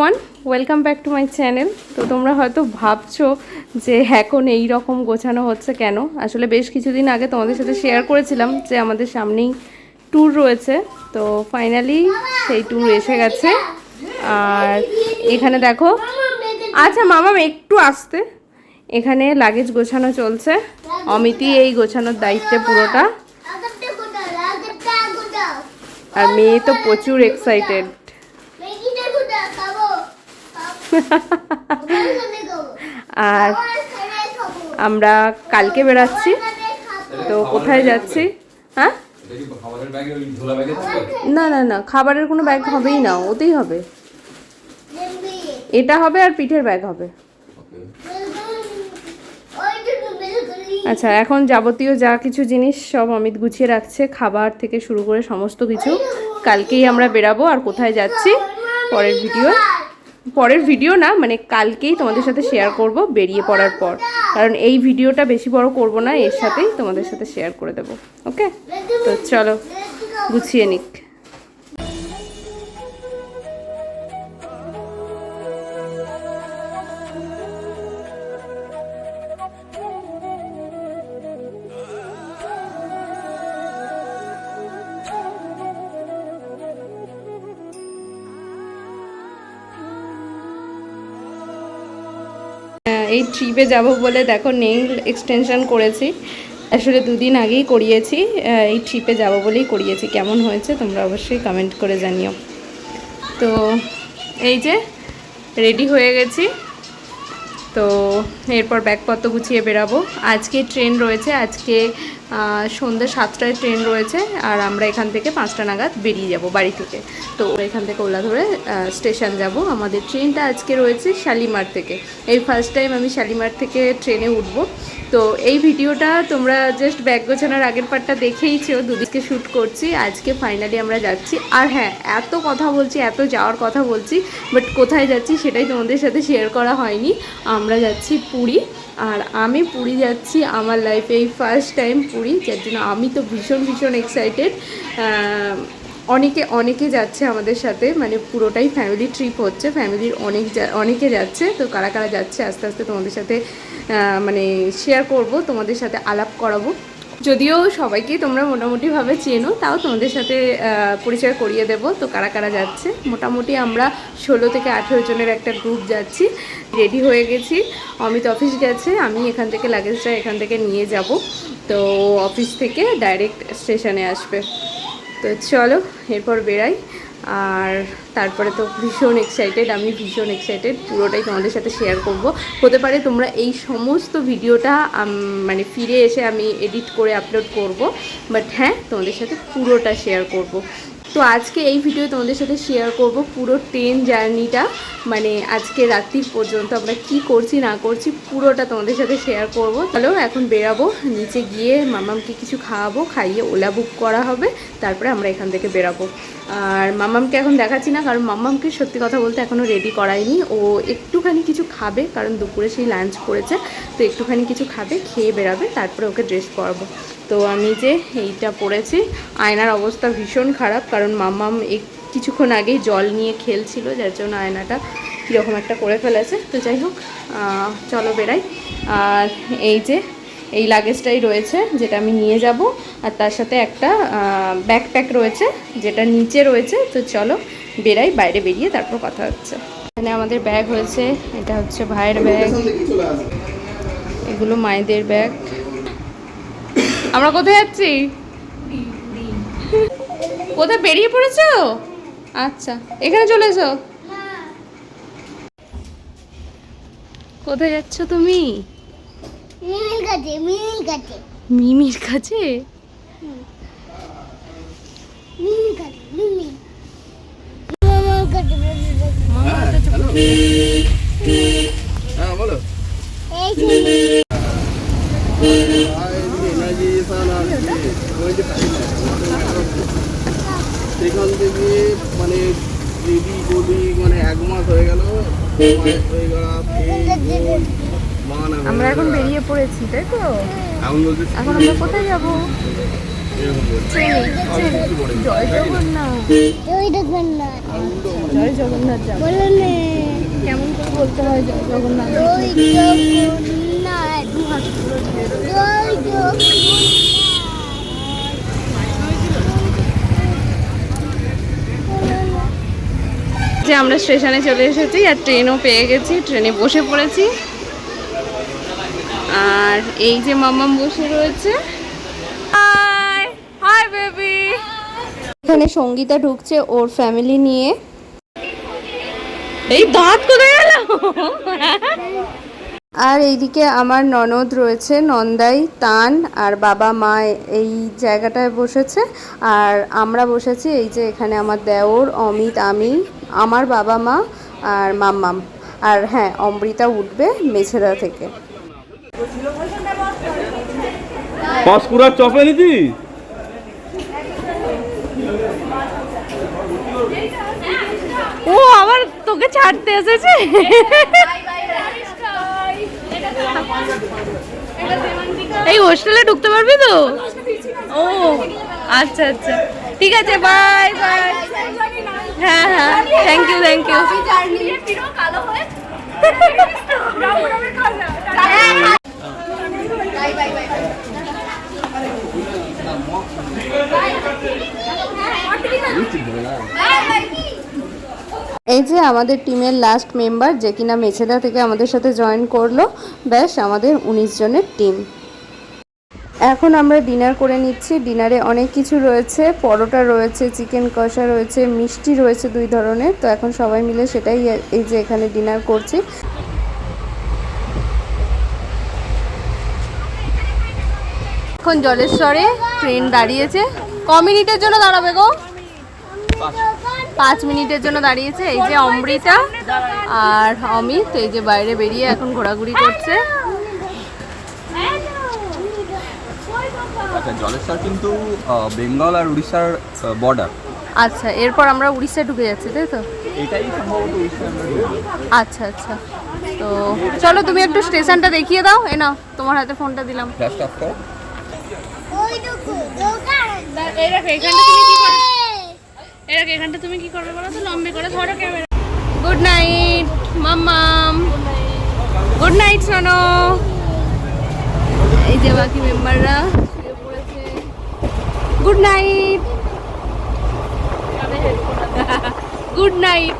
Everyone, welcome back to my channel. তো তোমরা হয়তো ভাবছো যে এখন এই রকম গোছানো হচ্ছে কেন। আসলে বেশ কিছুদিন আগে তোমাদের সাথে শেয়ার করেছিলাম যে আমাদের সামনেই ট্যুর রয়েছে। তো ফাইনালি সেই ট্যুর এসে গেছে। আর এখানে দেখো, আচ্ছা মামাম একটু আসতে, এখানে লাগেজ গোছানো চলছে। অমিতই এই গোছানোর দায়িত্বে পুরোটা। আর মেয়ে তো প্রচুর এক্সাইটেড। আর আমরা কালকে বেরাচ্ছি। তো কোথায় যাচ্ছি? হ্যাঁ, না না না, খাবারের কোনো ব্যাগ হবেই না, ওতেই হবে। এটা হবে আর পিঠের ব্যাগ হবে। আচ্ছা, এখন যাবতীয় যা কিছু জিনিস সব অমিত গুছিয়ে রাখছে, খাবার থেকে শুরু করে সমস্ত কিছু। কালকেই আমরা বেরাবো। আর কোথায় যাচ্ছি পরের ভিডিও না, মানে কালকেই তোমাদের সাথে শেয়ার করব বেরিয়ে পড়ার পর। কারণ এই ভিডিওটা বেশি বড় করব না, এর সাথেই তোমাদের সাথে শেয়ার করে দেবো। ওকে, তো চলো গুছিয়ে নিক। এই ট্রিপে যাব বলে দেখো নেইল এক্সটেনশন করেছি। আসলে দুদিন আগেই করিয়েছি, এই ট্রিপে যাব বলেই করিয়েছি। কেমন হয়েছে তোমরা অবশ্যই কমেন্ট করে জানিও। তো এই যে রেডি হয়ে গেছি। তো এরপর ব্যাগপত্র গুছিয়ে বেরাবো। আজকে ট্রেন রয়েছে, আজকে সন্ধ্যে 7টায় ট্রেন রয়েছে। আর আমরা এখান থেকে 5টা নাগাদ বেরিয়ে যাব বাড়ি থেকে। তো এখান থেকে ওলা ধরে স্টেশন যাব। আমাদের ট্রেনটা আজকে রয়েছে শালিমার থেকে। এই ফার্স্ট টাইম আমি শালিমার থেকে ট্রেনে উঠবো। তো এই ভিডিওটা তোমরা জাস্ট ব্যাগ গোছানোর আগের পার্টটা দেখেইছো, দুদিকে শ্যুট করছি। আজকে ফাইনালি আমরা যাচ্ছি। আর হ্যাঁ, এত কথা বলছি, এত যাওয়ার কথা বলছি, বাট কোথায় যাচ্ছি সেটাই তোমাদের সাথে শেয়ার করা হয়নি। আমরা যাচ্ছি পুরী। আর আমি পুরী যাচ্ছি আমার লাইফে এই ফার্স্ট টাইম পুরী, যার জন্য আমি তো ভীষণ ভীষণ এক্সাইটেড। অনেকে যাচ্ছে আমাদের সাথে, মানে পুরোটাই ফ্যামিলি ট্রিপ হচ্ছে। ফ্যামিলির অনেকে যাচ্ছে। তো কারা কারা যাচ্ছে আস্তে আস্তে তোমাদের সাথে মানে শেয়ার করব, তোমাদের সাথে আলাপ করাবো। যদিও সবাইকে তোমরা মোটামুটিভাবে চেনো, তাও তোমাদের সাথে পরিচয় করিয়ে দেব। তো কারা কারা যাচ্ছে, মোটামুটি আমরা 16 থেকে 18 জনের একটা গ্রুপ যাচ্ছি। রেডি হয়ে গেছি। অমিত অফিস গেছে, আমি এখান থেকে লাগেজটা এখান থেকে নিয়ে যাব। তো অফিস থেকে ডাইরেক্ট স্টেশনে আসবে। তো চলো এরপর বেরাই। আর তারপরে তো ভীষণ এক্সাইটেড, আমি ভীষণ এক্সাইটেড। পুরোটাই তোমাদের সাথে শেয়ার করব। হতে পারে তোমরা এই সমস্ত ভিডিওটা মানে ফিরে এসে আমি এডিট করে আপলোড করব, বাট হ্যাঁ, তোমাদের সাথে পুরোটা শেয়ার করব। তো আজকে এই ভিডিও তোমাদের সাথে শেয়ার করব পুরো ট্রেন জার্নিটা, মানে আজকে রাত্রির পর্যন্ত আমরা কি করছি না করছি পুরোটা তোমাদের সাথে শেয়ার করব। চলো এখন বেরাবো, নিচে গিয়ে মামামকে কিছু খাওয়াবো, খাইয়ে ওলা বুক করা হবে, তারপরে আমরা এখান থেকে বেরাবো। আর মামামকে এখন দেখাচ্ছি না, কারণ মামামকে সত্যি কথা বলতে এখনও রেডি করায়নি। ও একটুখানি কিছু খাবে, কারণ দুপুরে সেই লাঞ্চ করেছে। তো একটুখানি কিছু খাবে, খেয়ে বেরাবে, তারপরে ওকে ড্রেস পরাবো। তো আমি যে এইটা পরেছি, আয়নার অবস্থা ভীষণ খারাপ, কারণ মামাম কিছুক্ষণ আগেই জল নিয়ে খেলছিল, যার জন্য আয়নাটা কীরকম একটা করে ফেলেছে। তো যাই হোক, চলো বেরাই। আর এই যে এই লাগেজটাই রয়েছে, যেটা আমি নিয়ে যাব। আর তার সাথে একটা ব্যাকপ্যাক রয়েছে, যেটা নিচে রয়েছে। তো চলো বেরাই, বাইরে বেরিয়ে তারপর কথা হচ্ছে। এখানে আমাদের ব্যাগ হয়েছে, এটা হচ্ছে ভাইয়ের ব্যাগ, এগুলো মায়েদের ব্যাগ। আমরা কোথায় যাচ্ছি? কোথায় বেরিয়ে পড়েছো? আচ্ছা, এখানে চলে এসো। কোথায় যাচ্ছ তুমি? মিমির কাছে। মিমির কাছে? হ্যাঁ বলো। সেখান থেকে মানে রেডি বলি, মানে 1 মাস হয়ে গেল। আমরা এখন বেরিয়ে পড়েছি, তাই তো? এখন আমরা কোথায় যাব? এরকম বলছে। আর কিছু পড়ে নি। জয় জগন্নাথ, জয় জগন্নাথ যাবো। কেমন করে বলতে হয় জয় জগন্নাথ? যে আমরা স্টেশনে চলে এসেছি আর ট্রেনও পেয়ে গেছি, ট্রেনে বসে পড়েছি। আর এই যে মাম্মাম বসে রয়েছে। High hi baby. এখানে সঙ্গীতা ঢুকছে ওর ফ্যামিলি নিয়ে। এই দাঁত কোথায় গেল? আর এইদিকে আমার ননদ রয়েছে, নন্দাই, তান আর বাবা মা এই জায়গাটায় বসেছে। আর আমরা বসেছি এই যে এখানে আমার দেওর, অমিত, আমি, আমার বাবা মা আর মাম্মাম। আর হ্যাঁ, অমৃতা উঠবে মেছেদা থেকে। পাঁশকুড়ার চপে নিতি? ও আবার তোকে ছাড়তে এসেছে। এই হোস্টেলে ঢুকতে পারবি তো? ও আচ্ছা আচ্ছা, ঠিক আছে, বাই বাই। হ্যাঁ হ্যাঁ, থ্যাংক ইউ থ্যাংক ইউ। এই যে আমাদের টিমের লাস্ট মেম্বার যে কিনা মেছেদা থেকে আমাদের সাথে জয়েন করলো। ব্যাস আমাদের 19 জনের টিম। এখন আমরা ডিনার করে নিচ্ছি। ডিনারে অনেক কিছু রয়েছে, পরোটা রয়েছে, চিকেন কষা রয়েছে, মিষ্টি রয়েছে 2 ধরনের। তো এখন সবাই মিলে সেটাই এই যে এখানে ডিনার করছি। এখন জলেশ্বরে ট্রেন দাঁড়িয়েছে। ক মিনিটের জন্য দাঁড়াবে গো? 5 মিনিটের জন্য দাঁড়িয়েছে। এই যে অমৃতা আর অমিত এই যে বাইরে বেরিয়ে এখন ঘোরাঘুরি করছে। আচ্ছা, জলেশ্বর কিন্তু বেঙ্গল আর উড়িষ্যার বর্ডার। আচ্ছা, এরপর আমরা উড়িষ্যা ঢুকে যাচ্ছি, তাই তো? এটাই সম্ভবত উড়িষ্যার আমরা। আচ্ছা আচ্ছা, তো চলো তুমি একটু স্টেশনটা দেখিয়ে দাও। এ নাও, তোমার হাতে ফোনটা দিলাম। ফ্ল্যাশটা অফ করো। এখানটা তুমি কি করবে বলো তো? লম্বে করে ধরো ক্যামেরা। গুড নাইট মাম্মাম, গুড নাইট সোনো। এই যে বাকি মেম্বাররা শুয়ে পড়েছে। Good night, good night.